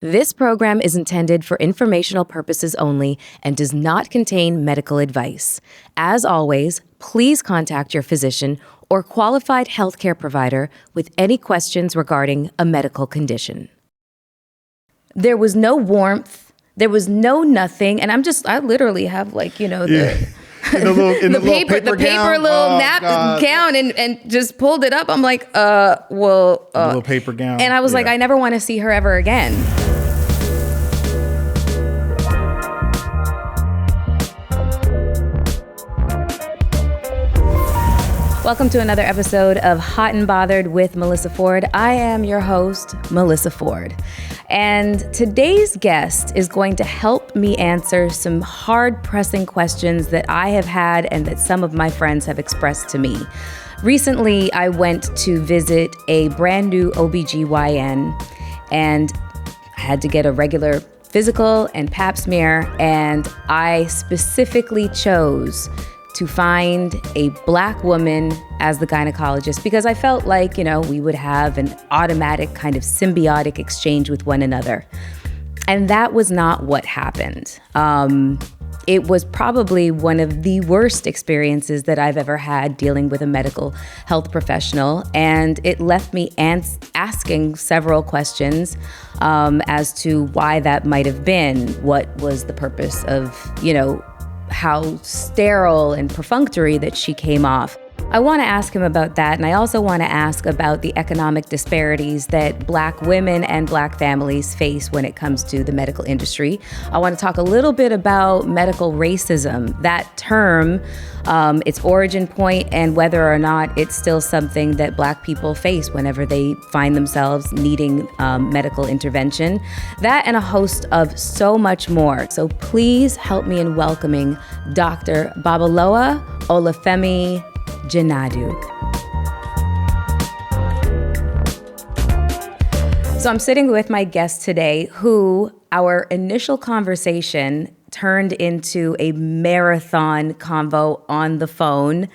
This program is intended for informational purposes only and does not contain medical advice. As always, please contact your physician or qualified healthcare provider with any questions regarding a medical condition. There was no warmth. There was no nothing. And I literally have the paper gown and just pulled it up. I'm like, the little paper gown. And I was like, I never want to see her ever again. Welcome to another episode of Hot and Bothered with Melyssa Ford. I am your host, Melyssa Ford. And today's guest is going to help me answer some hard-pressing questions that I have had and that some of my friends have expressed to me. Recently, I went to visit a brand new OBGYN and I had to get a regular physical and pap smear, and I specifically chose to find a Black woman as the gynecologist because I felt like, we would have an automatic kind of symbiotic exchange with one another. And that was not what happened. It was probably one of the worst experiences that I've ever had dealing with a medical health professional. And it left me asking several questions as to why that might have been. What was the purpose of, how sterile and perfunctory that she came off. I want to ask him about that, and I also want to ask about the economic disparities that Black women and Black families face when it comes to the medical industry. I want to talk a little bit about medical racism, that term, its origin point, and whether or not it's still something that Black people face whenever they find themselves needing medical intervention. That and a host of so much more. So please help me in welcoming Dr. Babalola Olufemi Jinadu. So I'm sitting with my guest today, who our initial conversation turned into a marathon convo on the phone.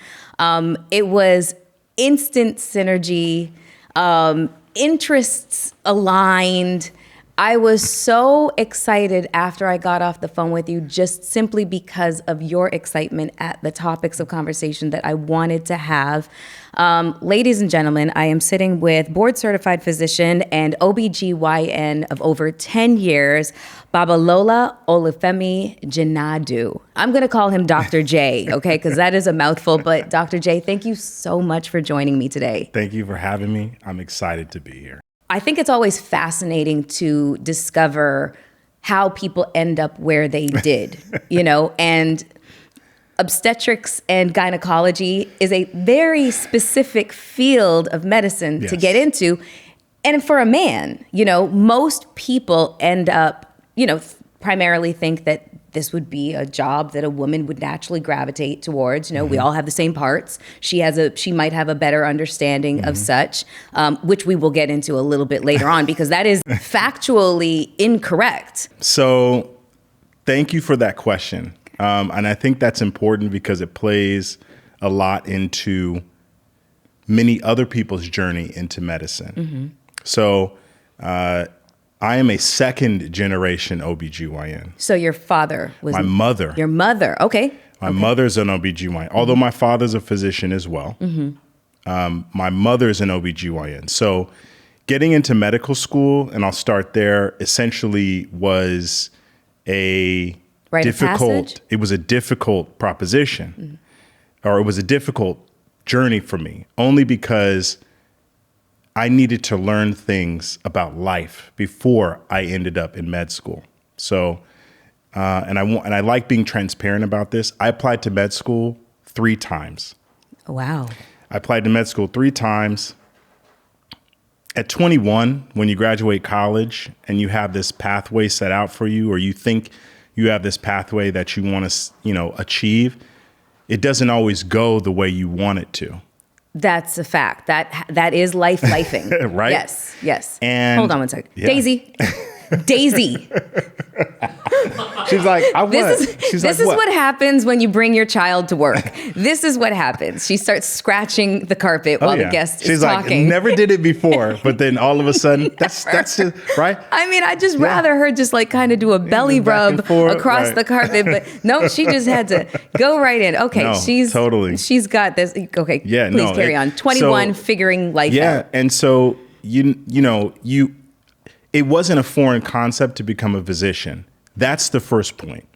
It was instant synergy, interests aligned. I was so excited after I got off the phone with you, just simply because of your excitement at the topics of conversation that I wanted to have. Ladies and gentlemen, I am sitting with board-certified physician and OBGYN of over 10 years, Babalola Olufemi Jinadu. I'm going to call him Dr. J, okay, because that is a mouthful. But Dr. J, thank you so much for joining me today. Thank you for having me. I'm excited to be here. I think it's always fascinating to discover how people end up where they did, and obstetrics and gynecology is a very specific field of medicine to get into. And for a man, most people end up, primarily think that this would be a job that a woman would naturally gravitate towards. We all have the same parts. She might have a better understanding of such, which we will get into a little bit later on because that is factually incorrect. So thank you for that question. And I think that's important because it plays a lot into many other people's journey into medicine. So I am a second generation OBGYN. So your father was... My mother. Your mother, okay. My mother's an OBGYN, although my father's a physician as well. My mother's an OBGYN. So getting into medical school, and I'll start there, essentially was a it was a difficult proposition, or it was a difficult journey for me, only because I needed to learn things about life before I ended up in med school. So, and I like being transparent about this. I applied to med school 3 times. Wow. I applied to med school 3 times. At 21, when you graduate college and you have this pathway set out for you, or you think you have this pathway that you want to, achieve, it doesn't always go the way you want it to. That's a fact. That is lifing. Right? Yes. And hold on one second. Yeah. Daisy. She She's like, I This what? is, this is what happens when you bring your child to work. This is what happens. She starts scratching the carpet while the guest is talking. She's like, never did it before, but then all of a sudden, that's just, right? I mean, I'd just rather her just like kind of do a belly rub across the carpet, but no, she just had to go right in. Okay, she's got this. Okay, please carry on. 21, figuring life out. Yeah, and so it wasn't a foreign concept to become a physician. That's the first point.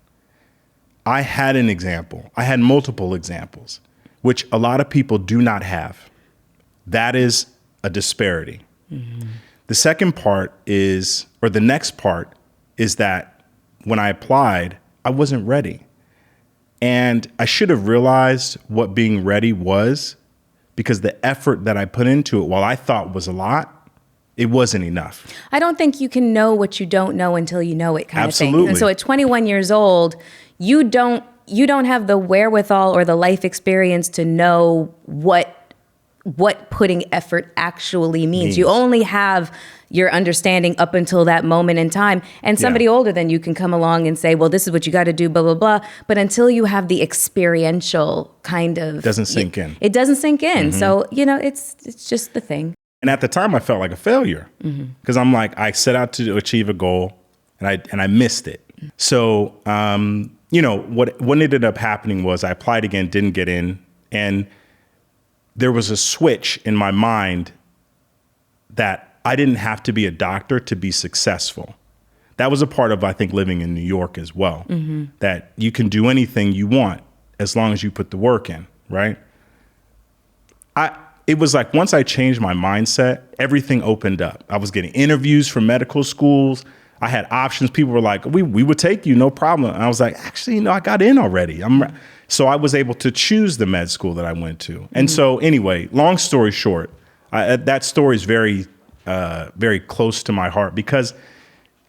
I had an example. I had multiple examples, which a lot of people do not have. That is a disparity. Mm-hmm. The second part is, or the next part is that when I applied, I wasn't ready. And I should have realized what being ready was, because the effort that I put into it, while I thought was a lot, it wasn't enough. I don't think you can know what you don't know until you know it, kind of thing. Absolutely. And so at 21 years old, you don't have the wherewithal or the life experience to know what putting effort actually means. You only have your understanding up until that moment in time. And somebody older than you can come along and say, well, this is what you got to do, blah, blah, blah. But until you have the experiential kind of... Doesn't sink in. It doesn't sink in. Mm-hmm. So, it's just the thing. And at the time, I felt like a failure because I'm like, I set out to achieve a goal and I missed it. So, what ended up happening was I applied again, didn't get in. And there was a switch in my mind that I didn't have to be a doctor to be successful. That was a part of, I think, living in New York as well, that you can do anything you want as long as you put the work in, right? It was like once I changed my mindset, everything opened up. I was getting interviews from medical schools. I had options. People were like, we would take you, no problem. And I was like, actually, I got in already. So I was able to choose the med school that I went to. And so anyway, long story short, that story is very, very close to my heart because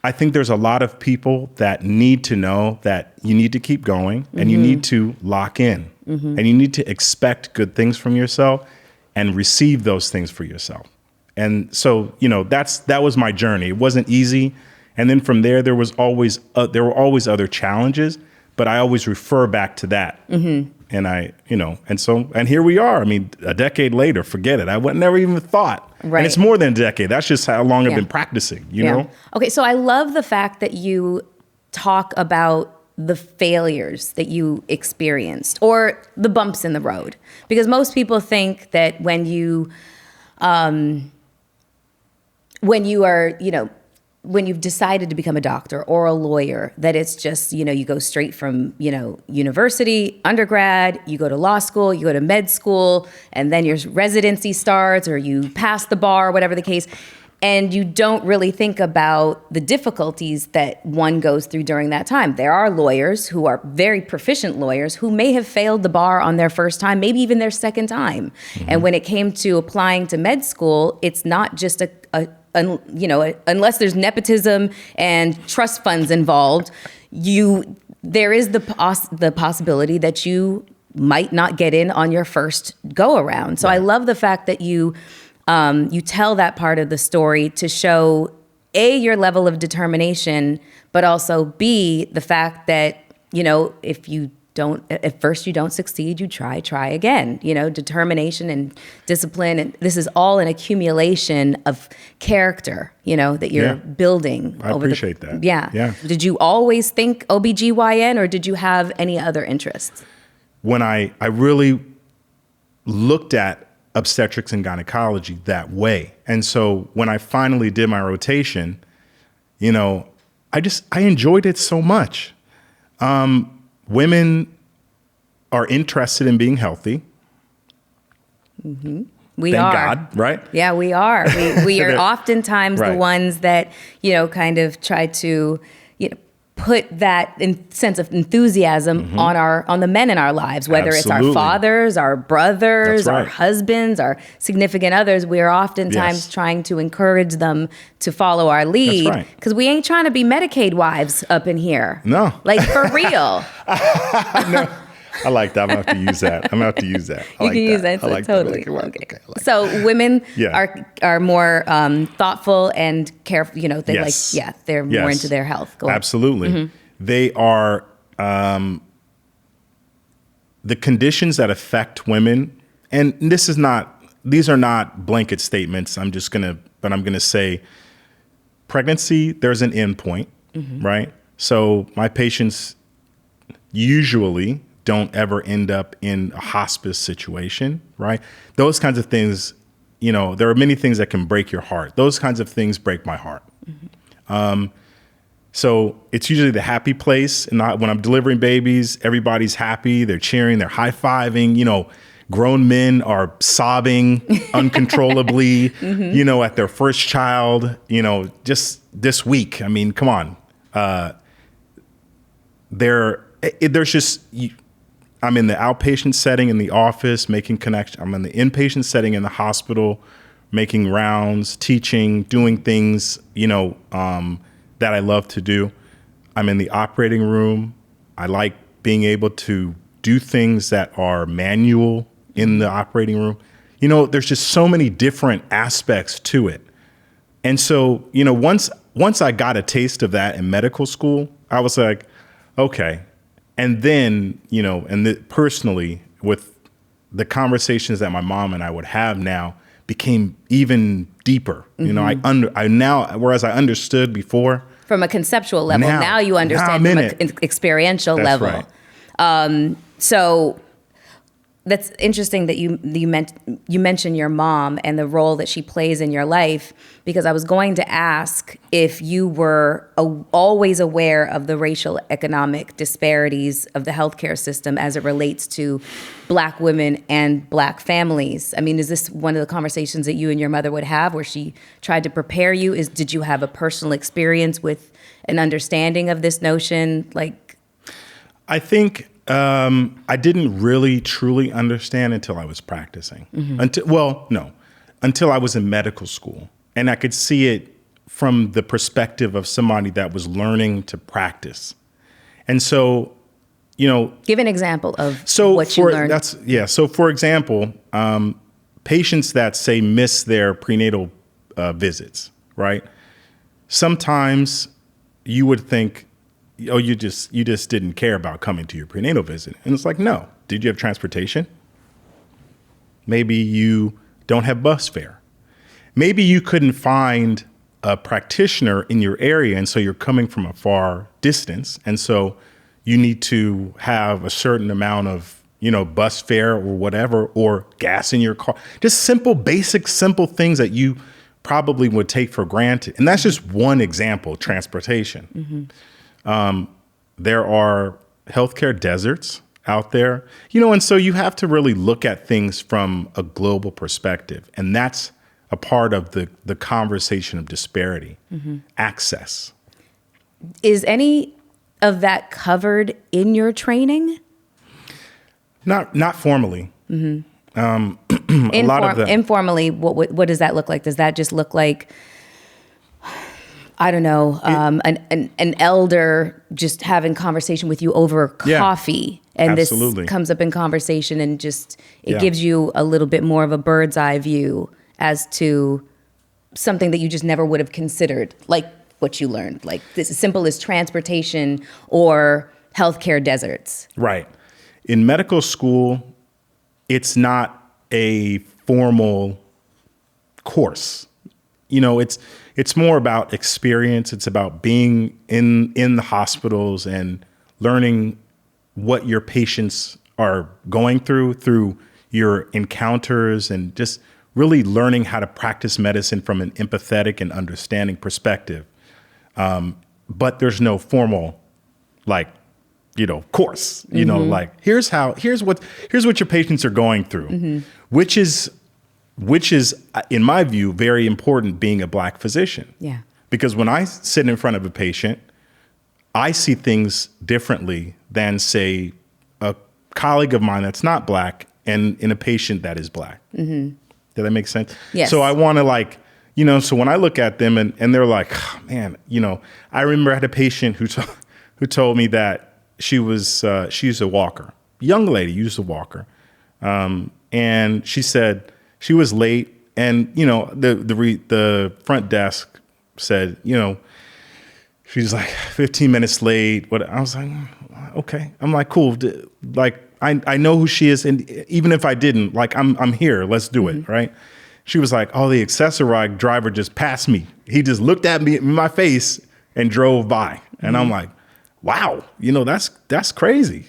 I think there's a lot of people that need to know that you need to keep going and you need to lock in and you need to expect good things from yourself and receive those things for yourself. And so, that was my journey. It wasn't easy. And then from there, there were always other challenges, but I always refer back to that. And and here we are. I mean, a decade later, forget it. I would never even thought. Right. And it's more than a decade. That's just how long I've been practicing, you know? Okay. So I love the fact that you talk about the failures that you experienced or the bumps in the road, because most people think that when you've decided to become a doctor or a lawyer, that it's just, you go straight from, university, undergrad, you go to law school, you go to med school, and then your residency starts or you pass the bar, whatever the case. And you don't really think about the difficulties that one goes through during that time. There are lawyers who are very proficient lawyers who may have failed the bar on their first time, maybe even their second time. And when it came to applying to med school, it's not just unless there's nepotism and trust funds involved, there is the possibility that you might not get in on your first go around. So I love the fact that you tell that part of the story to show A, your level of determination, but also B, the fact that, if first you don't succeed, you try again, determination and discipline. And this is all an accumulation of character, that you're building. I appreciate that. Yeah. Did you always think OBGYN or did you have any other interests? When I really looked at obstetrics and gynecology that way. And so when I finally did my rotation, I enjoyed it so much. Women are interested in being healthy. We Thank are. God, right? Yeah, we are. We are oftentimes the ones that, kind of try to, put that sense of enthusiasm on the men in our lives, whether it's our fathers, our brothers, our husbands, our significant others. We are oftentimes trying to encourage them to follow our lead because we ain't trying to be Medicaid wives up in here. No. Like for real. No. I like that. I'm going to have to use that. You can use that. Totally. Okay. So women are more thoughtful and careful. They're more into their health. Absolutely. they are the conditions that affect women. And these are not blanket statements. I'm going to say pregnancy, there's an end point, right? So my patients usually don't ever end up in a hospice situation, right? Those kinds of things, there are many things that can break your heart. Those kinds of things break my heart. So it's usually the happy place. And when I'm delivering babies, everybody's happy. They're cheering, they're high-fiving, grown men are sobbing uncontrollably, at their first child, just this week. I mean, come on. There's just, I'm in the outpatient setting in the office, making connection. I'm in the inpatient setting in the hospital, making rounds, teaching, doing things, that I love to do. I'm in the operating room. I like being able to do things that are manual in the operating room. There's just so many different aspects to it. And so, once I got a taste of that in medical school, I was like, okay. And then, personally, with the conversations that my mom and I would have now became even deeper. Whereas I understood before. From a conceptual level, now you understand from an experiential level. Right. So that's interesting that you mentioned your mom and the role that she plays in your life, because I was going to ask if you were always aware of the racial economic disparities of the healthcare system as it relates to Black women and Black families. I mean, is this one of the conversations that you and your mother would have where she tried to prepare you? Did you have a personal experience with an understanding of this notion? I think I didn't really truly understand until I was practicing. Until I was in medical school. And I could see it from the perspective of somebody that was learning to practice. And so, give an example of what you learned. So for example, patients that say miss their prenatal visits, right? Sometimes you would think, oh, you just didn't care about coming to your prenatal visit. And it's like, no. Did you have transportation? Maybe you don't have bus fare. Maybe you couldn't find a practitioner in your area, and so you're coming from a far distance. And so you need to have a certain amount of, bus fare or whatever, or gas in your car. Just simple things that you probably would take for granted. And that's just one example, transportation. There are healthcare deserts out there, and so you have to really look at things from a global perspective. And that's a part of the conversation of disparity, access. Is any of that covered in your training? Not formally. A lot of that. Informally, what does that look like? Does that just look like, I don't know, an elder just having conversation with you over coffee, and absolutely. This comes up in conversation, and it gives you a little bit more of a bird's eye view as to something that you just never would have considered, like what you learned, like this as simple as transportation or healthcare deserts. Right. In medical school, it's not a formal course. It's more about experience. It's about being in the hospitals and learning what your patients are going through your encounters, and just really learning how to practice medicine from an empathetic and understanding perspective. But there's no formal, course, here's what your patients are going through, which is, in my view, very important being a Black physician. Yeah. Because when I sit in front of a patient, I see things differently than, say, a colleague of mine that's not Black and in a patient that is Black. Does that make sense? Yes. So I want to so when I look at them and they're like, oh, man, I remember I had a patient who told me that she's a walker, young lady, used a walker. And she said she was late, and, the front desk said, She's like 15 minutes late. What I was like, okay. I'm like, cool. Like I know who she is, and even if I didn't, like I'm here. Let's do it, right? She was like, oh, the accessory driver just passed me. He just looked at me in my face and drove by, and I'm like, wow, that's crazy.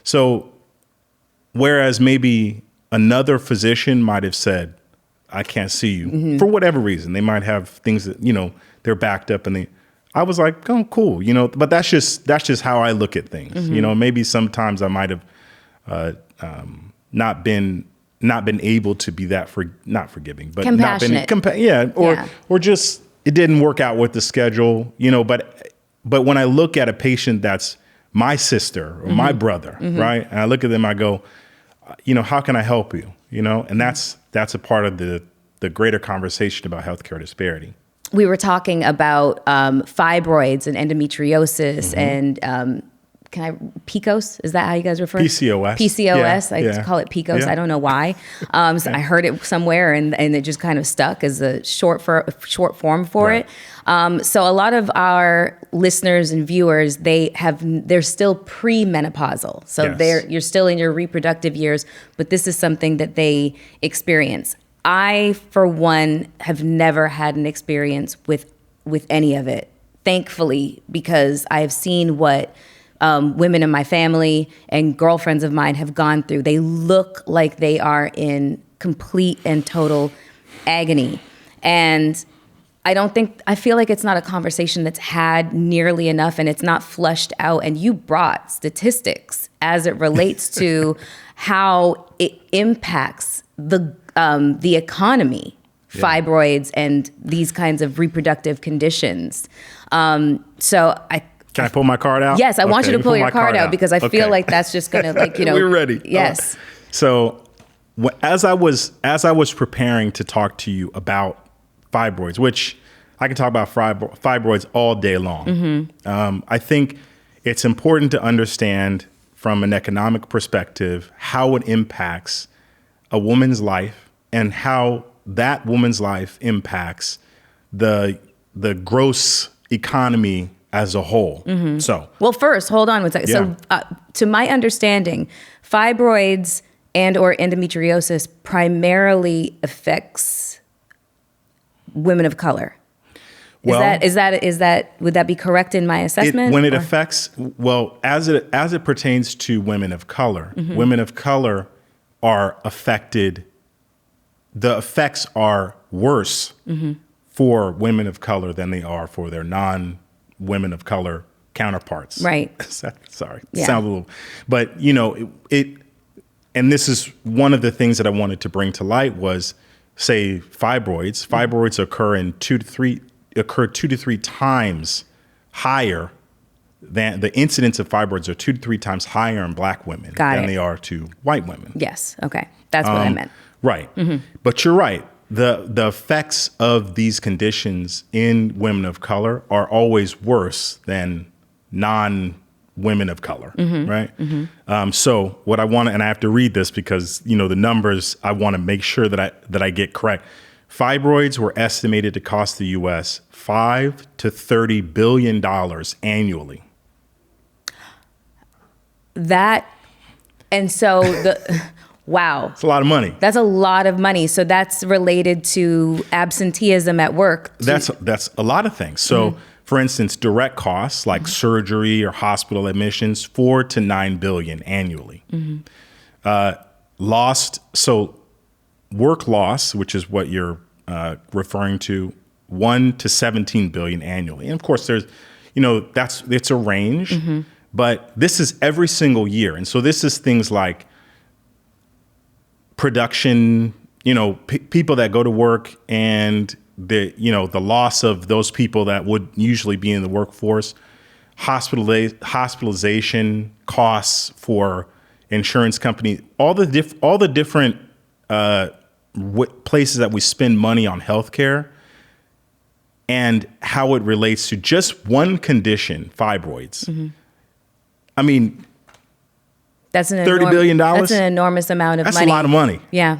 So whereas maybe another physician might have said, I can't see you for whatever reason. They might have things that, they're backed up and I was like, oh, cool. But that's just how I look at things. Maybe sometimes I might have not been able to be that not forgiving, but compassionate. Or just, it didn't work out with the schedule, but when I look at a patient that's my sister or my brother, right? And I look at them, I go, how can I help you? And that's a part of the greater conversation about healthcare disparity. We were talking about fibroids and endometriosis and PCOS? Is that how you guys refer? PCOS. PCOS. I call it PCOS. Yeah. I don't know why. So I heard it somewhere and it just kind of stuck as a short form for it. So a lot of our listeners and viewers, they're still premenopausal. So you're still in your reproductive years, but this is something that they experience. I, for one, have never had an experience with any of it, thankfully, because I have seen what women in my family and girlfriends of mine have gone through. They look like they are in complete and total agony. And I feel like it's not a conversation that's had nearly enough, and it's not flushed out. And you brought statistics as it relates to how it impacts the economy, fibroids, and these kinds of reproductive conditions. Can I pull my card out? Yes, I want you to pull your card out because I feel like that's just going to We're ready. Yes. So as I was preparing to talk to you about fibroids, which I can talk about fibroids all day long. I think it's important to understand from an economic perspective how it impacts a woman's life and how that woman's life impacts the gross economy as a whole. Well, first, hold on one second. Yeah. So to my understanding, fibroids and or endometriosis primarily affects women of color. Is that would that be correct in my assessment? As it pertains to women of color, women of color are affected. The effects are worse for women of color than they are for their non-women of color counterparts. Right. Sorry. Yeah. Sound a little, but and this is one of the things that I wanted to bring to light was, say, fibroids. Fibroids occur 2 to 3 times higher than the incidence of fibroids are 2 to 3 times higher in Black women than they are to white women. Yes. Okay. That's what I meant. Right. But you're right. The effects of these conditions in women of color are always worse than non-women of color. Right. So what I want to, and I have to read this because, the numbers, I want to make sure that I get correct. Fibroids were estimated to cost the U.S. $5 to $30 billion annually. Wow. It's a lot of money. That's a lot of money. So that's related to absenteeism at work. That's a lot of things. So for instance, direct costs like surgery or hospital admissions, $4 to $9 billion annually. Work loss, which is what you're referring to, $1 to $17 billion annually. And of course, there's, it's a range, but this is every single year. And so this is things like production, people that go to work and the loss of those people that would usually be in the workforce, hospitalization costs for insurance companies, all the different places that we spend money on healthcare, and how it relates to just one condition, fibroids. I mean, that's $30 billion. That's an enormous amount of money. That's a lot of money. Yeah.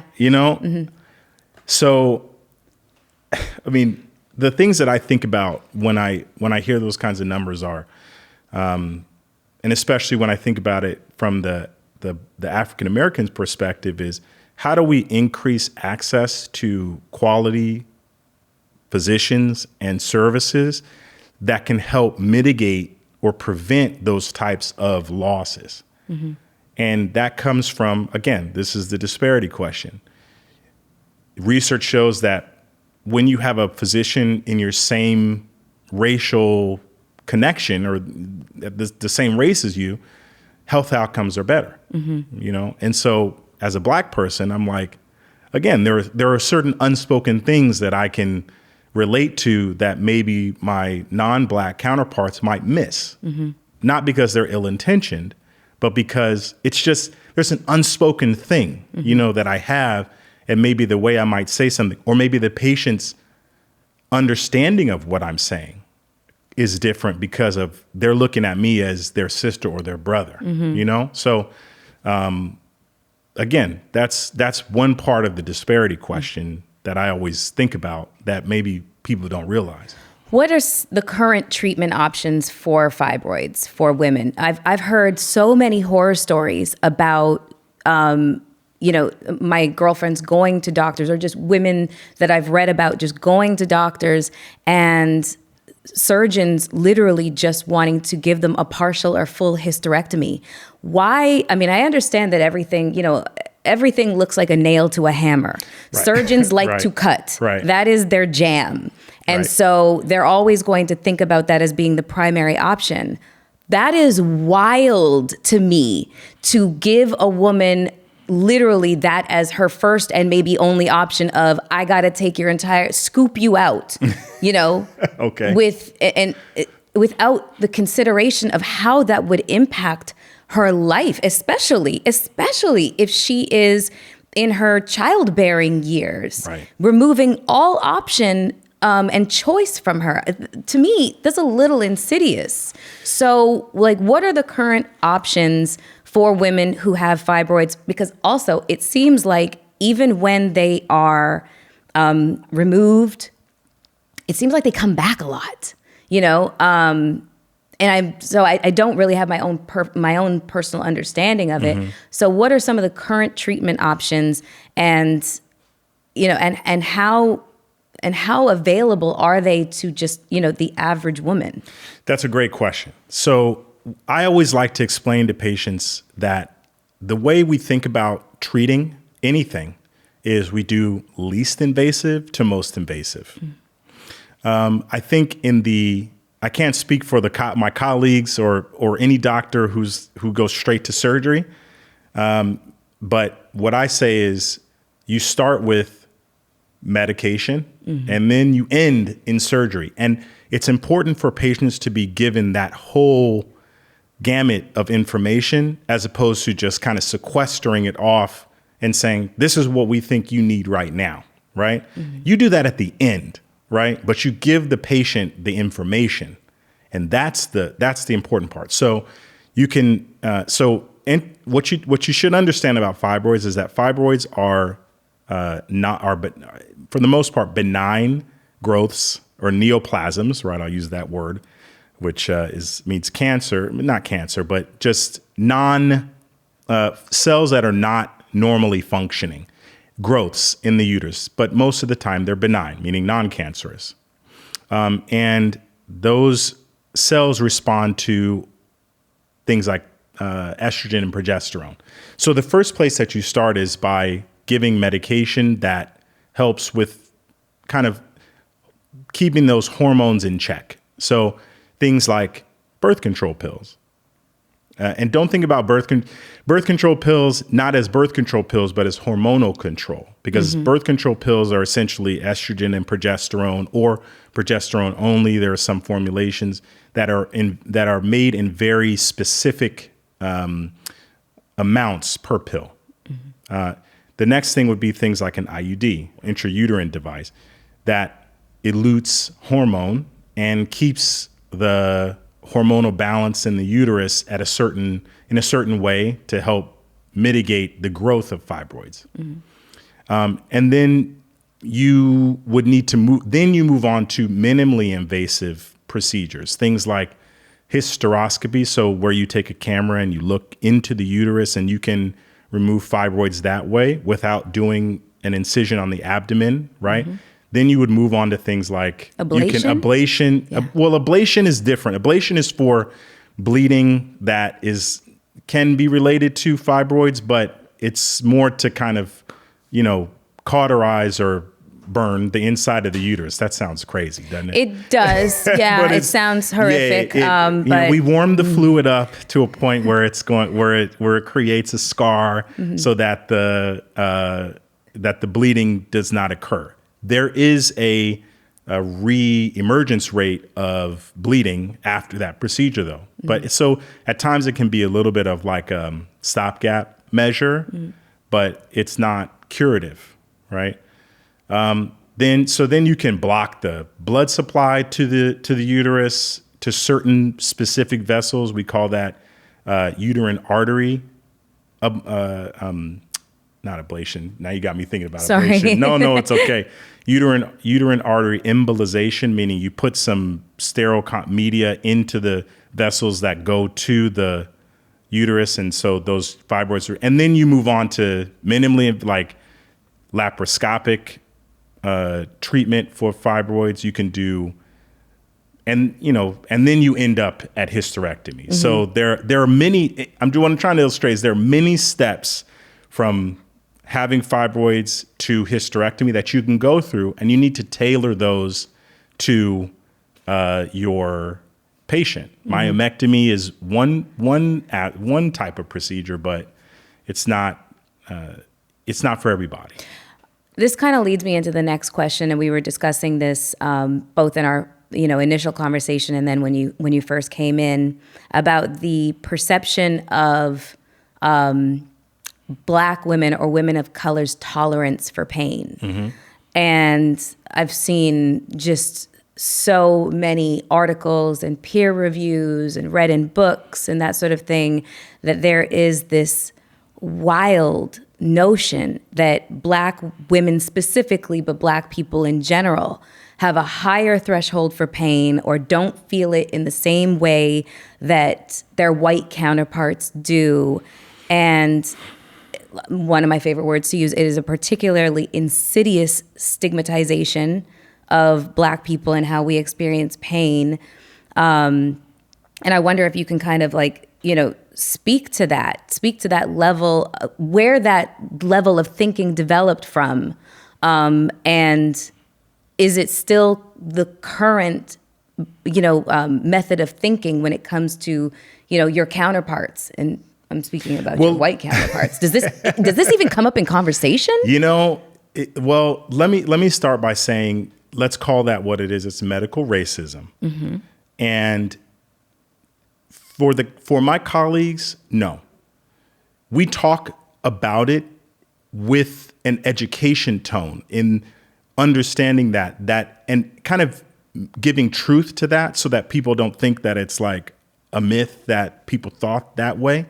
So, I mean, the things that I think about when I hear those kinds of numbers are, and especially when I think about it from the African Americans perspective, is how do we increase access to quality physicians and services that can help mitigate or prevent those types of losses? Mm-hmm. And that comes from, again, this is the disparity question. Research shows that when you have a physician in your same racial connection or the same race as you, health outcomes are better, And so as a Black person, I'm like, again, there are certain unspoken things that I can relate to that maybe my non-Black counterparts might miss, not because they're ill-intentioned, but because it's just, there's an unspoken thing, that I have, and maybe the way I might say something, or maybe the patient's understanding of what I'm saying is different because of they're looking at me as their sister or their brother, So, again, that's one part of the disparity question that I always think about that maybe people don't realize. What are the current treatment options for fibroids for women? I've heard so many horror stories about, my girlfriends going to doctors, or just women that I've read about just going to doctors and surgeons literally just wanting to give them a partial or full hysterectomy. Why? I mean, I understand that everything looks like a nail to a hammer. Right. Surgeons like to cut. Right. That is their jam. And right. So they're always going to think about that as being the primary option. That is wild to me, to give a woman literally that as her first and maybe only option of, I got to take your scoop you out, okay. Without the consideration of how that would impact her life, especially if she is in her childbearing years, right. Removing all option and choice from her. To me, that's a little insidious. So, what are the current options for women who have fibroids? Because also, it seems like even when they are removed, it seems like they come back a lot, And I don't really have my own personal understanding of it. So, what are some of the current treatment options, and how available are they to just, the average woman? That's a great question. So I always like to explain to patients that the way we think about treating anything is we do least invasive to most invasive. I think I can't speak for my colleagues or any doctor who goes straight to surgery. But what I say is you start with medication, and then you end in surgery. And it's important for patients to be given that whole gamut of information as opposed to just kind of sequestering it off and saying, this is what we think you need right now, right? You do that at the end, right? But you give the patient the information, and that's the important part. So you can, and what you should understand about fibroids is that fibroids are but for the most part, benign growths or neoplasms, right? I'll use that word, which means cancer, not cancer, but just cells that are not normally functioning, growths in the uterus. But most of the time, they're benign, meaning non-cancerous. And those cells respond to things like estrogen and progesterone. So the first place that you start is by giving medication that helps with kind of keeping those hormones in check. So things like birth control pills. And don't think about birth control pills not as birth control pills, but as hormonal control, because birth control pills are essentially estrogen and progesterone, or progesterone only. There are some formulations that are made in very specific amounts per pill. The next thing would be things like an IUD, intrauterine device, that elutes hormone and keeps the hormonal balance in the uterus in a certain way to help mitigate the growth of fibroids. And then you would need to move. Then you move on to minimally invasive procedures, things like hysteroscopy. So where you take a camera and you look into the uterus and you can remove fibroids that way without doing an incision on the abdomen, right? Then you would move on to things like ablation. Yeah. Well, ablation is different. Ablation is for bleeding that can be related to fibroids, but it's more to kind of, cauterize or burn the inside of the uterus. That sounds crazy, doesn't it? It does. Yeah, it sounds horrific. But we warm the fluid up to a point where it's going where it creates a scar so that the bleeding does not occur. There is a re-emergence rate of bleeding after that procedure, though. But so at times it can be a little bit of like a stopgap measure, but it's not curative, right? Then you can block the blood supply to the uterus to certain specific vessels. We call that uterine artery. Not ablation. Now you got me thinking about ablation. No, it's okay. Uterine artery embolization, meaning you put some sterile media into the vessels that go to the uterus, and so those fibroids and then you move on to minimally like laparoscopic treatment for fibroids. You can do, and then you end up at hysterectomy. So there are many. What I'm trying to illustrate is there are many steps from having fibroids to hysterectomy that you can go through, and you need to tailor those to your patient. Myomectomy is one type of procedure, but it's not for everybody. This kind of leads me into the next question, and we were discussing this both in our initial conversation and then when you first came in, about the perception of Black women or women of color's tolerance for pain. And I've seen just so many articles and peer reviews and read in books and that sort of thing, that there is this wild notion that Black women specifically, but Black people in general, have a higher threshold for pain or don't feel it in the same way that their white counterparts do. And one of my favorite words to use, it is a particularly insidious stigmatization of Black people and how we experience pain. And I wonder if you can kind of speak to that level, where that level of thinking developed from. And is it still the current, method of thinking when it comes to, your counterparts? And I'm speaking about your white counterparts. Does this even come up in conversation? Let me start by saying, let's call that what it is. It's medical racism. And for my colleagues, no. We talk about it with an education tone in understanding that and kind of giving truth to that so that people don't think that it's like a myth that people thought that way.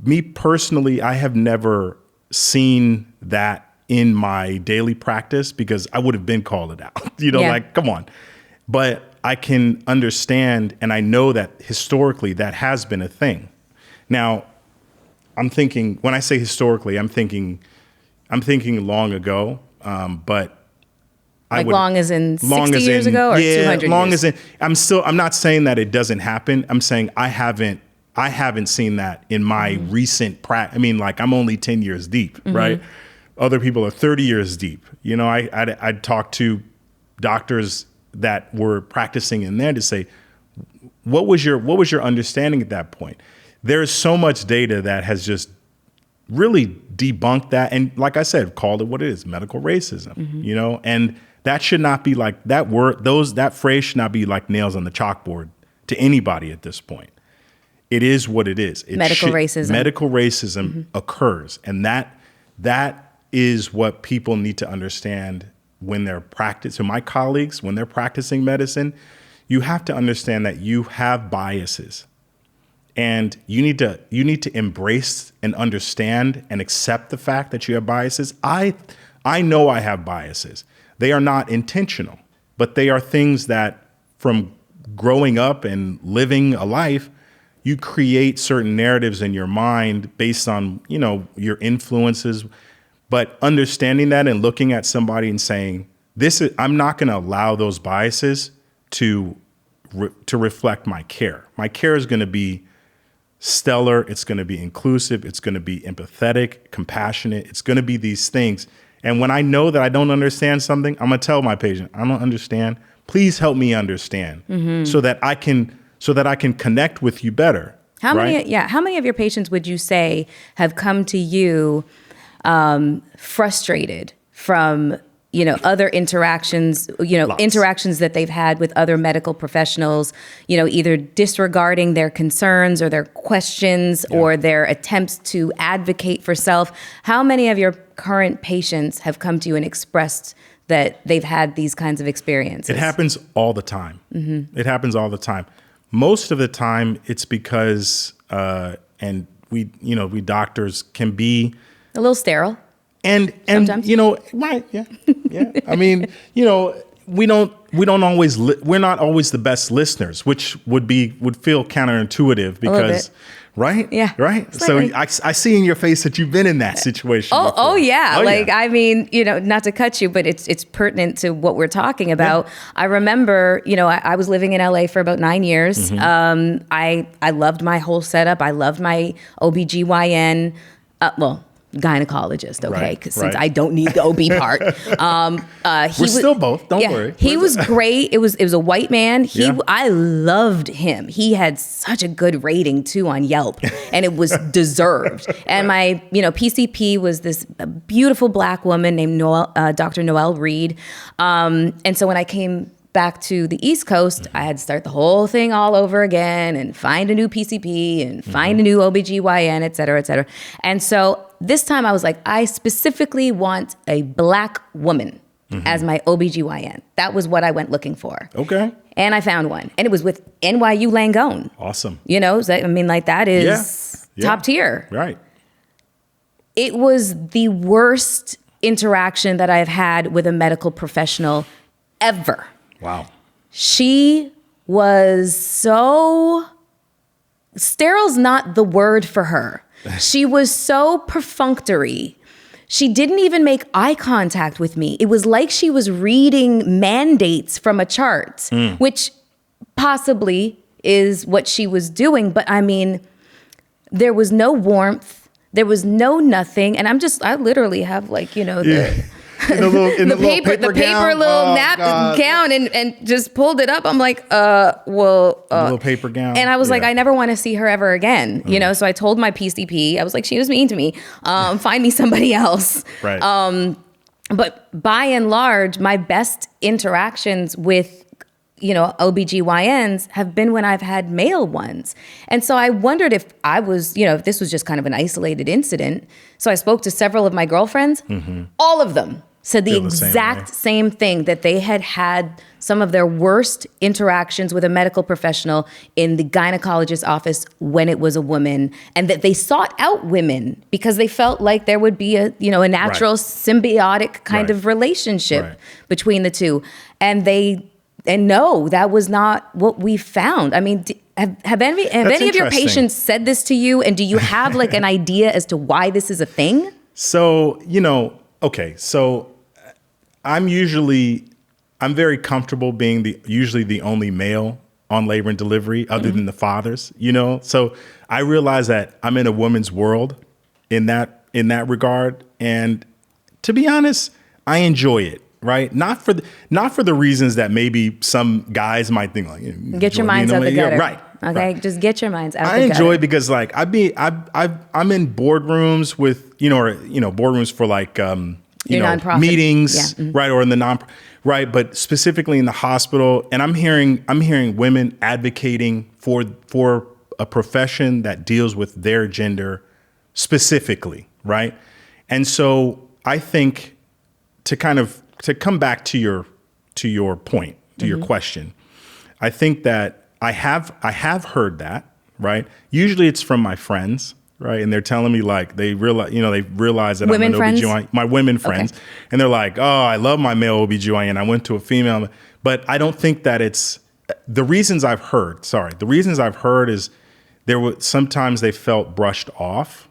Me personally, I have never seen that in my daily practice because I would have been called it out, come on. But I can understand, and I know that historically that has been a thing. Now, I'm thinking, when I say historically, I'm thinking long ago, but long as in 60 years ago or 200 long years? as in, I'm not saying that it doesn't happen. I'm saying I haven't seen that in my recent practice. I mean, I'm only 10 years deep, right? Other people are 30 years deep. I'd talk to doctors that were practicing in there to say, what was your understanding at that point? There is so much data that has just really debunked that. And like I said, called it what it is, medical racism, and that should not be like that word, that phrase should not be like nails on the chalkboard to anybody at this point. It is what it is. Medical racism occurs. And that is what people need to understand when they're practicing. So my colleagues, when they're practicing medicine, you have to understand that you have biases. And you need to embrace and understand and accept the fact that you have biases. I know I have biases. They are not intentional, but they are things that from growing up and living a life, you create certain narratives in your mind based on, your influences. But understanding that and looking at somebody and saying, I'm not going to allow those biases to reflect my care. My care is going to be stellar. It's going to be inclusive. It's going to be empathetic, compassionate. It's going to be these things. And when I know that I don't understand something, I'm going to tell my patient, I don't understand. Please help me understand so that I can connect with you better. How many of your patients would you say have come to you frustrated from other interactions, Lots. interactions that they've had with other medical professionals, either disregarding their concerns or their questions or their attempts to advocate for self? How many of your current patients have come to you and expressed that they've had these kinds of experiences? It happens all the time. It happens all the time. Most of the time it's because, and we doctors can be a little sterile. And sometimes. Right, yeah. I mean, we're not always the best listeners, which would feel counterintuitive because, right? Yeah. Right. So I see in your face that you've been in that situation. Oh yeah. Yeah. I mean, not to cut you, but it's pertinent to what we're talking about. Yeah. I remember, I was living in LA for about 9 years. I loved my whole setup. I loved my OBGYN. Gynecologist, okay? Since I don't need the OB part. We're still both. Don't worry. He was great. It was a white man. I loved him. He had such a good rating too on Yelp, and it was deserved. And my PCP was this beautiful Black woman named Dr. Noelle Reed. And so when I came back to the East Coast, I had to start the whole thing all over again and find a new PCP and find a new OBGYN, et cetera, et cetera. And so this time I was like, I specifically want a Black woman as my OBGYN. That was what I went looking for. Okay. And I found one. And it was with NYU Langone. Awesome. That is top tier. Right. It was the worst interaction that I've had with a medical professional ever. Wow. She was sterile's not the word for her. She was so perfunctory. She didn't even make eye contact with me. It was like she was reading mandates from a chart, which possibly is what she was doing. But I mean, there was no warmth. There was no nothing. And I literally have the paper gown and just pulled it up. I'm like, little paper gown. And I was like, I never want to see her ever again. So I told my PCP, I was like, she was mean to me. Find me somebody else. Right. But by and large, my best interactions with OBGYNs have been when I've had male ones. And so I wondered if if this was just kind of an isolated incident. So I spoke to several of my girlfriends. All of them said the exact same thing, that they had some of their worst interactions with a medical professional in the gynecologist's office when it was a woman, and that they sought out women because they felt like there would be a natural symbiotic kind of relationship between the two. And no, that was not what we found. I mean, have any of your patients said this to you? And do you have an idea as to why this is a thing? So, okay. So I'm very comfortable being usually the only male on labor and delivery other than the fathers, So I realize that I'm in a woman's world in that regard. And to be honest, I enjoy it. Right. Not for the reasons that maybe some guys might think get your minds out the gutter. Right. Okay. Right. Just get your minds out the gutter. I enjoy it because I'm in boardrooms with, boardrooms for nonprofit meetings, right. Or in the right. But specifically in the hospital. And I'm hearing women advocating for a profession that deals with their gender specifically. Right. And so I think to come back to your point, to your question, I think that I have heard that right? Usually it's from my friends, right? And they're telling me like they realize that Women I'm an friends? OBGYN, my women friends. Okay. And they're like, oh, I love my male OBGYN. I went to a female, but I don't think that it's the reasons I've heard is sometimes they felt brushed off.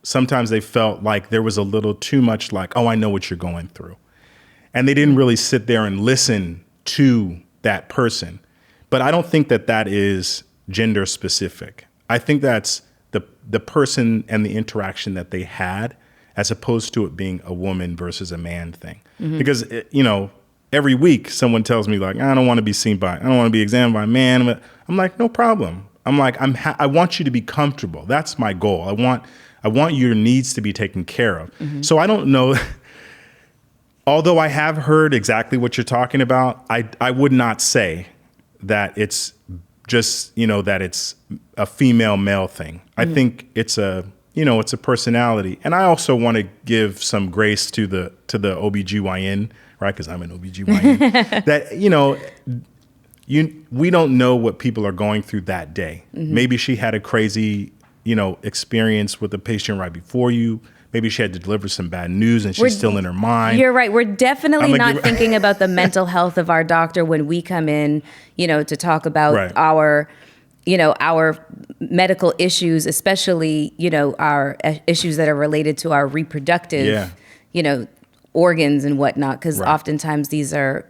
Sometimes they felt like there was a little too much like, oh, I know what you're going through. And they didn't really sit there and listen to that person. But I don't think that is gender specific. I think that's the person and the interaction that they had, as opposed to it being a woman versus a man thing. Mm-hmm. Because, every week someone tells me like, I don't want to be examined by a man. But I'm like, no problem. I'm like, I want you to be comfortable. That's my goal. I want your needs to be taken care of. Mm-hmm. So I don't know. Although I have heard exactly what you're talking about, I would not say that it's just, that it's a female male thing. Mm-hmm. I think it's a personality. And I also want to give some grace to the OBGYN, right? Because I'm an OBGYN. That, we don't know what people are going through that day. Mm-hmm. Maybe she had a crazy, experience with a patient right before you. Maybe she had to deliver some bad news and she's still in her mind. You're right. We're definitely not thinking about the mental health of our doctor when we come in, to talk about our medical issues, especially, our issues that are related to our reproductive, organs and whatnot. Because oftentimes these are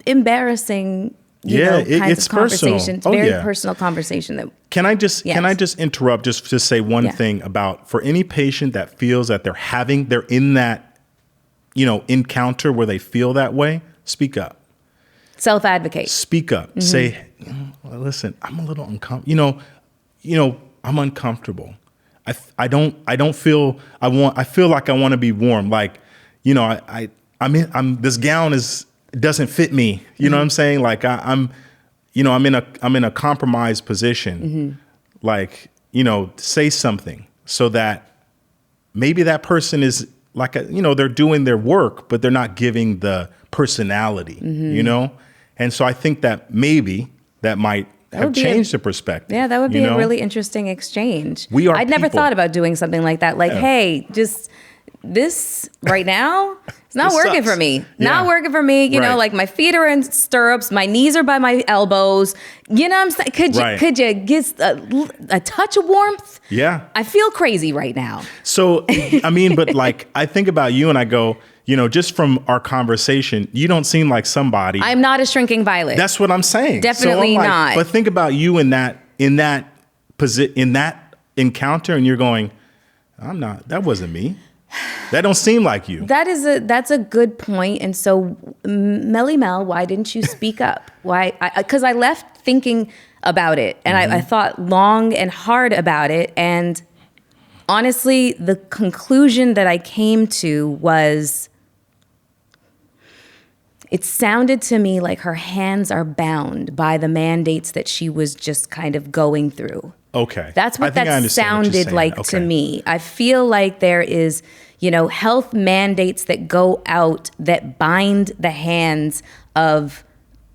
embarrassing kinds of conversations, very personal conversation. That Can I just interrupt just to say one thing about, for any patient that feels that they're in that, encounter where they feel that way, speak up. Self-advocate. Speak up. Mm-hmm. Say, listen, I'm a little uncomfortable. I'm uncomfortable. I feel like I want to be warm. Like, this gown doesn't fit me. You know what I'm saying? Like I'm in a compromised position. Mm-hmm. Like, say something so that maybe that person is like, they're doing their work, but they're not giving the personality, mm-hmm. And so I think that maybe that might have changed the perspective. Yeah, that would be a really interesting exchange. I'd never thought about doing something like that. Like, hey, just this right now, it's not working for me. Not working for me. Like my feet are in stirrups, my knees are by my elbows. You know what I'm saying? Could you get a touch of warmth? Yeah. I feel crazy right now. So, but like, I think about you and I go, just from our conversation, you don't seem like somebody. I'm not a shrinking violet. That's what I'm saying. Definitely so not. But think about you in that encounter, and you're going, that wasn't me. That don't seem like you. That's a good point. And so, Mel, why didn't you speak up? Why? Because I left thinking about it, and mm-hmm. I thought long and hard about it. And honestly, the conclusion that I came to was, it sounded to me like her hands are bound by the mandates that she was just kind of going through. Okay. That's what that sounded like to me. I feel like there is, health mandates that go out that bind the hands of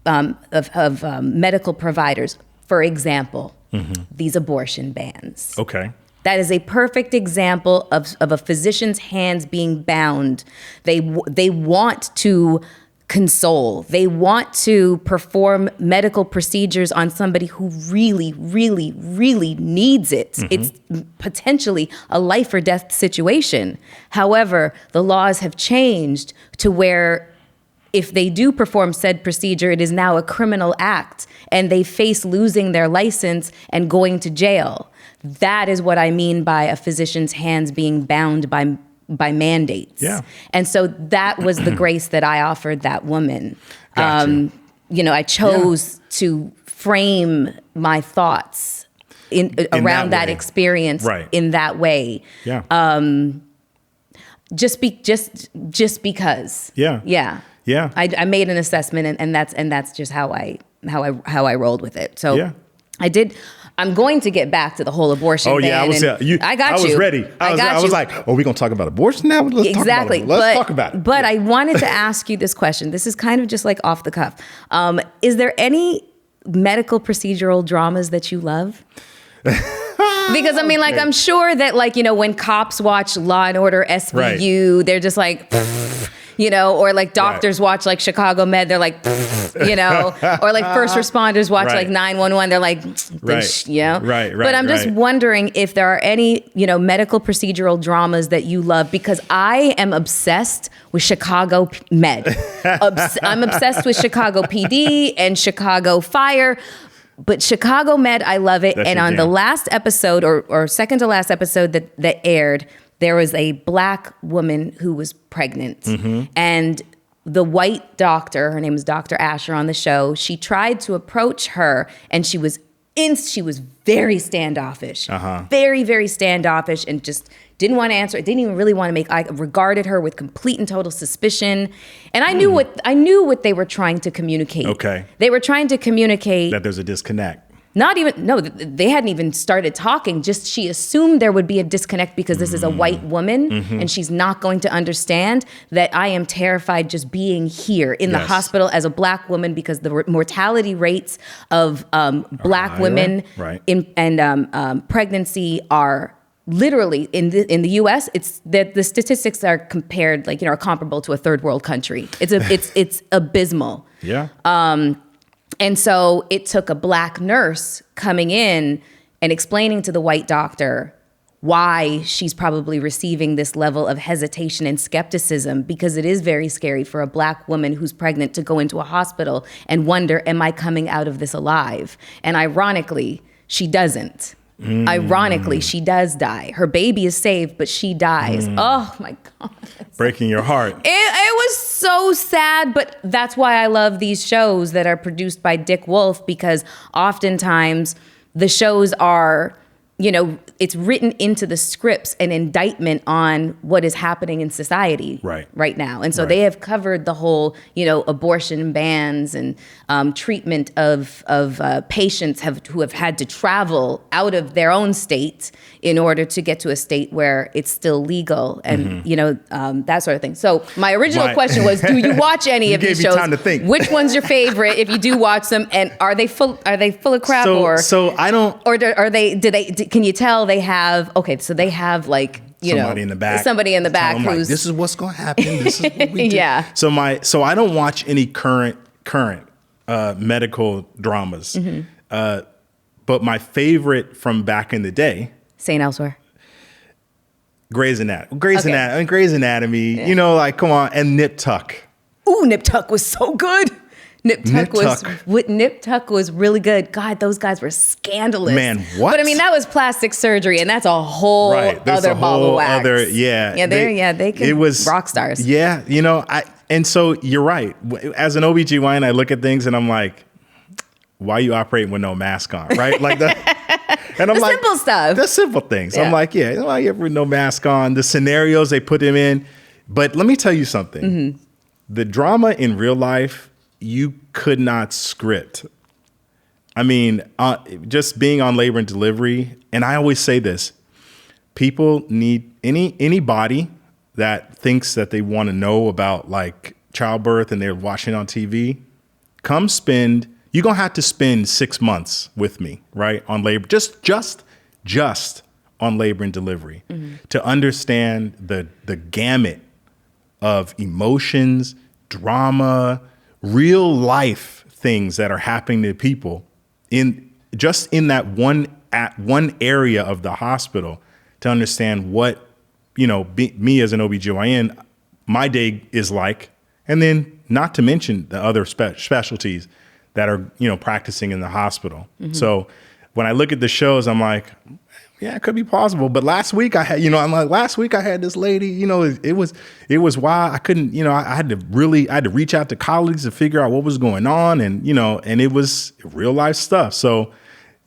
medical providers. For example, mm-hmm. these abortion bans. Okay. That is a perfect example of a physician's hands being bound. They want to console. They want to perform medical procedures on somebody who really, really, really needs it. Mm-hmm. It's potentially a life or death situation. However, the laws have changed to where if they do perform said procedure, it is now a criminal act and they face losing their license and going to jail. That is what I mean by a physician's hands being bound by mandates. Yeah. And so that was the grace that I offered that woman. Gotcha. I chose to frame my thoughts around that experience in that way. Yeah. Just because. Yeah. Yeah. Yeah. I made an assessment and that's just how I rolled with it. So yeah. I did. I'm going to get back to the whole abortion ban. I was ready. I was like, are we going to talk about abortion now? Let's talk about it. But I wanted to ask you this question. This is kind of just like off the cuff. Is there any medical procedural dramas that you love? Because I mean, like, I'm sure that, like, you know, when cops watch Law and Order SVU, they're just like, you know, or like doctors watch like Chicago Med, they're like, you know, or like first responders watch like 911, they're like, you know, But I'm just wondering if there are any, you know, medical procedural dramas that you love, because I am obsessed with Chicago Med. I'm obsessed with Chicago PD and Chicago Fire. But Chicago Med, I love it. And on the last episode, or second to last episode that aired, there was a Black woman who was pregnant. And the white doctor, her name was Dr. Asher on the show, she tried to approach her, and she was very standoffish. Very, very standoffish, and just didn't want to answer. Didn't even really want to make eye. Regarded her with complete and total suspicion. And I knew what they were trying to communicate. Okay. They were trying to communicate that there's a disconnect. They hadn't even started talking. Just she assumed there would be a disconnect because this is a white woman and she's not going to understand that I am terrified just being here in the hospital as a Black woman, because the mortality rates of Black women in pregnancy are literally in the U.S. It's that the statistics are compared, like, you know, are comparable to a third world country. It's abysmal. Yeah. And so it took a Black nurse coming in and explaining to the white doctor why she's probably receiving this level of hesitation and skepticism, because it is very scary for a Black woman who's pregnant to go into a hospital and wonder, am I coming out of this alive? And ironically, she doesn't. Ironically, she does die. Her baby is saved, but she dies. Oh my God. Breaking your heart. It was so sad, but that's why I love these shows that are produced by Dick Wolf, because oftentimes the shows are, you know, it's written into the scripts an indictment on what is happening in society right now. And so they have covered the whole, you know, abortion bans and treatment of patients who have had to travel out of their own state in order to get to a state where it's still legal, and you know, that sort of thing. So my original question was, do you watch any of these shows? Time to think. Which one's your favorite if you do watch them, and are they full of crap, so I don't, or are they? Can you tell they have? Okay, so they have, like, you know, in the back, somebody in the back who's like, this is what's going to happen. This is what we do. So I don't watch any current medical dramas. But my favorite from back in the day, St. Elsewhere, Grey's Anatomy. You know, like, come on, and Nip Tuck. Ooh, Nip Tuck was so good. Nip Tuck was really good. God, those guys were scandalous. Man, what? But I mean, that was plastic surgery, and that's a whole other ball of wax. They could, it was rock stars. Yeah, you know, and so you're right. As an OBGYN, I look at things and I'm like, why are you operating with no mask on, right? Like that. And I'm like, simple stuff. The simple things. Yeah. I'm like, why you ever with no mask on? The scenarios they put them in. But let me tell you something. The drama in real life, you could not script. I mean, just being on labor and delivery, and I always say this, people need anybody that thinks that they want to know about, like, childbirth and they're watching on TV, you're going to have to spend 6 months with me, right? On labor, just on labor and delivery to understand the gamut of emotions, drama, real life things that are happening to people in that one area of the hospital, to understand what, you know, me as an OBGYN, my day is like, and then not to mention the other specialties that are, you know, practicing in the hospital. So when I look at the shows, I'm like, yeah, it could be possible. But last week I had this lady, you know, it was why I couldn't, you know, I had to reach out to colleagues to figure out what was going on, and, you know, and it was real life stuff. So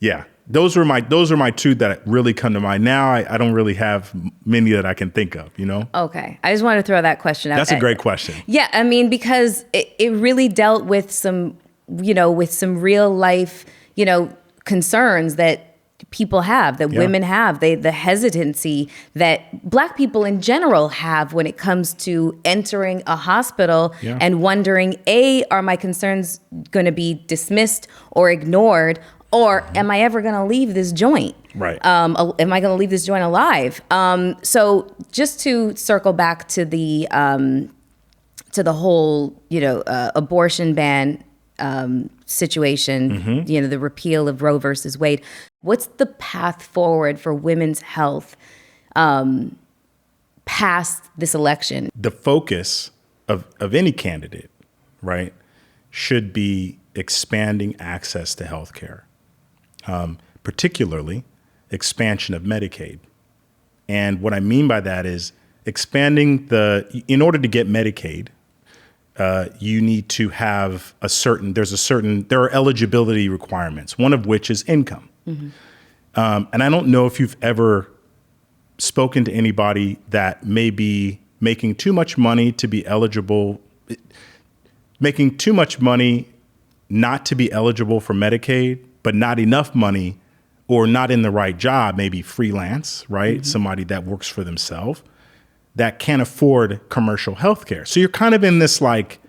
yeah, those are my two that really come to mind. Now I don't really have many that I can think of, you know? Okay. I just want to throw that question out. That's a great question. Yeah. I mean, because it really dealt with some real life, you know, concerns that people have, that women have, the hesitancy that Black people in general have when it comes to entering a hospital and wondering, are my concerns going to be dismissed or ignored, or am I ever going to leave this joint? Right. Am I going to leave this joint alive? So just to circle back to the whole, abortion ban situation, the repeal of Roe versus Wade. What's the path forward for women's health past this election? The focus of any candidate, right, should be expanding access to health care, particularly expansion of Medicaid. And what I mean by that is expanding in order to get Medicaid, you need to have there are eligibility requirements, one of which is income. And I don't know if you've ever spoken to anybody that may be making too much money to be eligible, making too much money not to be eligible for Medicaid, but not enough money or not in the right job, maybe freelance, right? Somebody that works for themselves that can't afford commercial health care. So you're kind of in this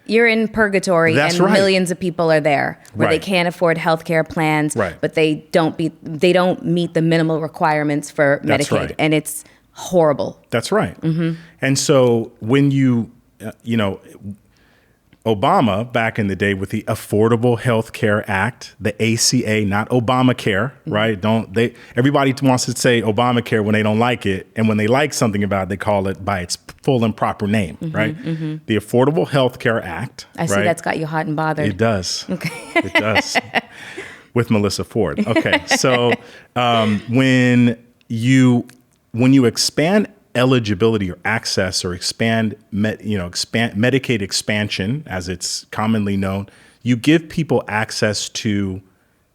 you're in purgatory. That's and right. Millions of people are there where they Right. can't afford health care plans, Right. but they don't meet the minimal requirements for That's Medicaid. right. And it's horrible. That's right. And so when Obama back in the day with the Affordable Health Care Act, the ACA, not Obamacare, right? Everybody wants to say Obamacare when they don't like it. And when they like something about it, they call it by its full and proper name, right? The Affordable Health Care Act. I see that's got you hot and bothered. It does. Okay. It does. With Melyssa Ford. Okay. So when you expand eligibility or access or expand Medicaid expansion, as it's commonly known, you give people access to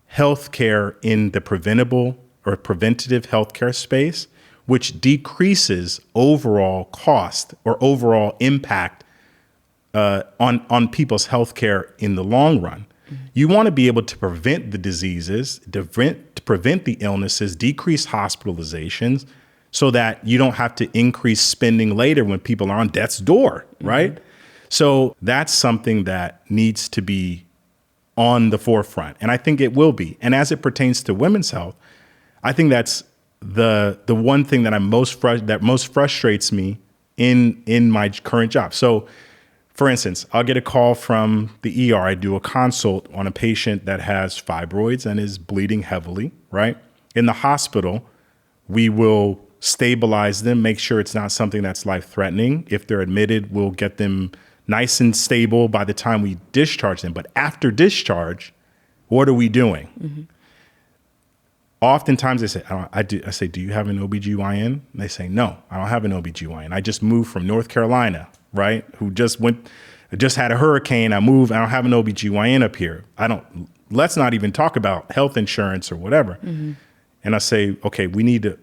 health care in the preventative healthcare space, which decreases overall cost or overall impact on people's health care in the long run. You want to be able to prevent the diseases, to prevent the illnesses, decrease hospitalizations, so that you don't have to increase spending later when people are on death's door, right? So that's something that needs to be on the forefront. And I think it will be. And as it pertains to women's health, I think that's the one thing that most frustrates me in my current job. So for instance, I'll get a call from the ER. I do a consult on a patient that has fibroids and is bleeding heavily, right? In the hospital, we will stabilize them, make sure it's not something that's life-threatening. If they're admitted, we'll get them nice and stable by the time we discharge them. But after discharge, what are we doing? Oftentimes they say, I say, do you have an OBGYN? And they say, no, I don't have an OBGYN. I just moved from North Carolina, right? Who just had a hurricane. I moved, I don't have an OBGYN up here. Let's not even talk about health insurance or whatever. And I say, okay, the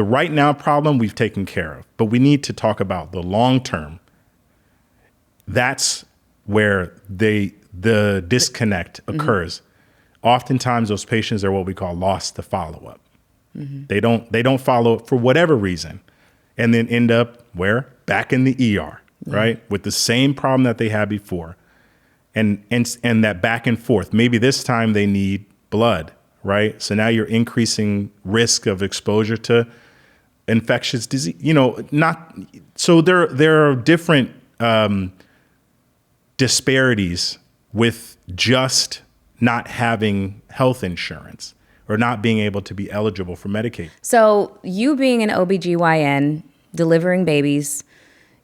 right now problem we've taken care of, but we need to talk about the long term. That's where the disconnect occurs. Oftentimes those patients are what we call lost to follow up. They don't follow up for whatever reason, and then end up back in the ER, right? With the same problem that they had before. And that back and forth. Maybe this time they need blood, right? So now you're increasing risk of exposure to infectious disease. So there are different disparities with just not having health insurance or not being able to be eligible for Medicaid. So you being an OBGYN, delivering babies,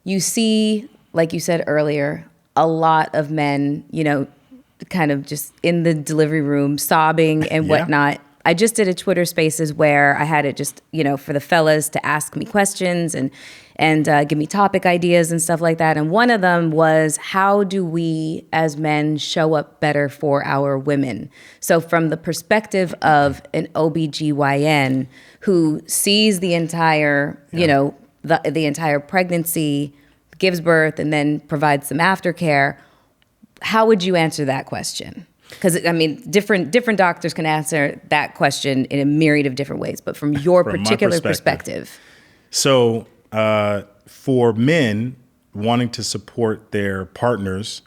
you see, like you said earlier, a lot of men, kind of just in the delivery room sobbing and whatnot. I just did a Twitter Spaces where I had it just, for the fellas to ask me questions and give me topic ideas and stuff like that. And one of them was, how do we as men show up better for our women? So from the perspective of an OBGYN who sees the entire, the entire pregnancy, gives birth, and then provides some aftercare, how would you answer that question? Because different doctors can answer that question in a myriad of different ways, but from your particular perspective. So for men wanting to support their partners,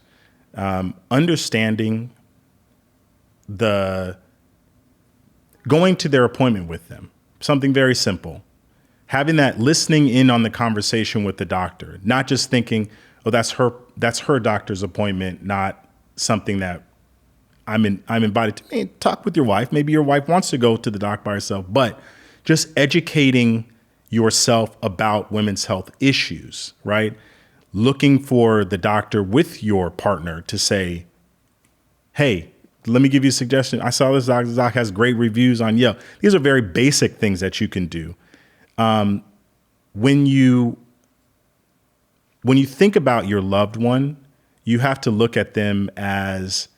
understanding the going to their appointment with them, something very simple. Having that listening in on the conversation with the doctor, not just thinking, oh, that's her doctor's appointment, not something that I'm invited to. Hey, talk with your wife. Maybe your wife wants to go to the doc by herself, but just educating yourself about women's health issues, right? Looking for the doctor with your partner to say, hey, let me give you a suggestion. I saw this doc. This doc has great reviews on Yelp. These are very basic things that you can do. When you think about your loved one, you have to look at them as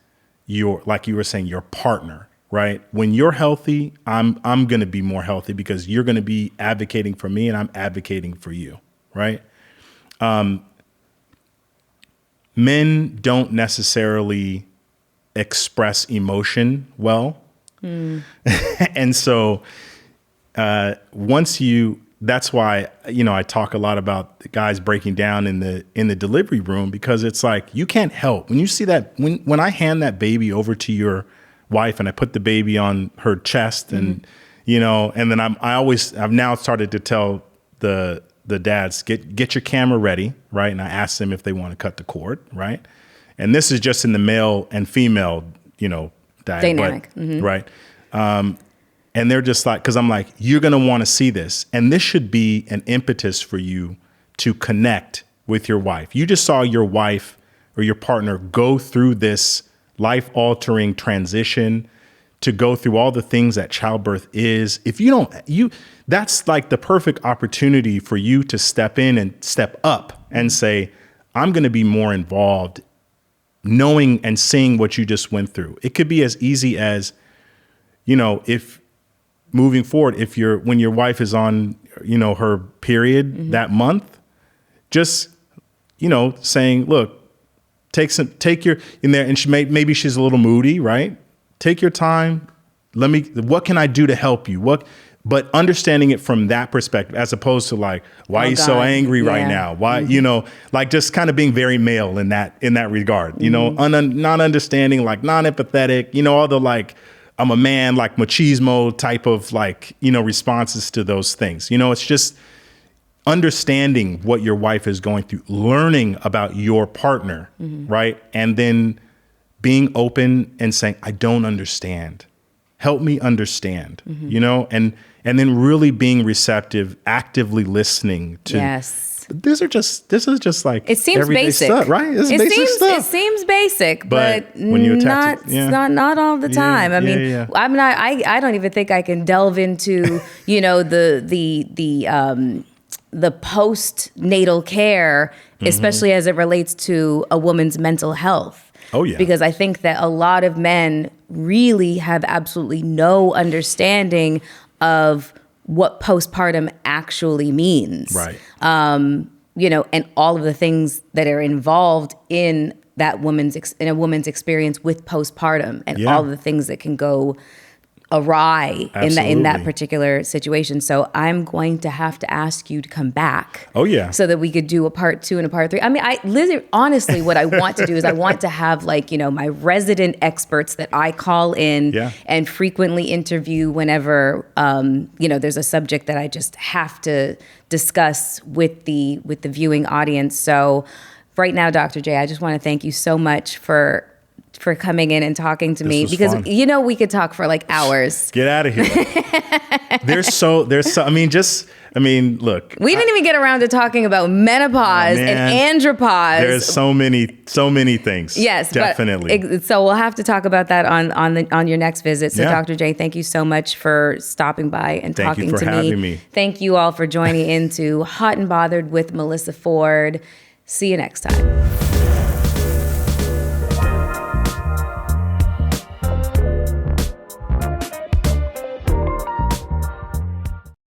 like you were saying, your partner, right? When you're healthy, I'm going to be more healthy because you're going to be advocating for me and I'm advocating for you, right? Men don't necessarily express emotion well. And so that's why, I talk a lot about the guys breaking down in the delivery room, because it's like, you can't help when you see that, when I hand that baby over to your wife and I put the baby on her chest and, and then I've now started to tell the dads, get your camera ready. Right. And I ask them if they want to cut the cord. Right. And this is just in the male and female, dynamic. Right. And they're just like, because I'm like, you're going to want to see this. And this should be an impetus for you to connect with your wife. You just saw your wife or your partner go through this life-altering transition, to go through all the things that childbirth is. If you don't, that's like the perfect opportunity for you to step in and step up and say, I'm going to be more involved, knowing and seeing what you just went through. It could be as easy as, if moving forward, when your wife is on, her period that month, just, saying, look, take your in there, and maybe she's a little moody, right? Take your time. What can I do to help you? But understanding it from that perspective, as opposed to like, why are you so angry right now? Why, like just kind of being very male in that regard, not understanding, like non-empathetic, all the like, I'm a man, like machismo type of like, responses to those things. It's just understanding what your wife is going through, learning about your partner, right? And then being open and saying, I don't understand. Help me understand, and then really being receptive, actively listening to. Yes. This is just like, it seems basic, stuff, right? It seems basic, but when you attach not all the time. I mean, I'm not. I don't even think I can delve into the postnatal care, especially as it relates to a woman's mental health. Oh, yeah. Because I think that a lot of men really have absolutely no understanding of what postpartum actually means. Right. And all of the things that are involved in a woman's experience with postpartum, and all of the things that can go awry in that particular situation. So I'm going to have to ask you to come back. Oh yeah. So that we could do a part 2 and a part 3. I mean, honestly, what I want to do is I want to have my resident experts that I call in and frequently interview whenever, there's a subject that I just have to discuss with the viewing audience. So right now, Dr. J, I just want to thank you so much for coming in and talking to me, because fun. We could talk for like hours. Get out of here. Look. We didn't even get around to talking about menopause and andropause. There's so many things. Yes, definitely. So we'll have to talk about that on your next visit. So Yeah. Dr. J, thank you so much for stopping by and talking to me. Thank you for having me. Thank you all for joining into Hot and Bothered with Melyssa Ford. See you next time.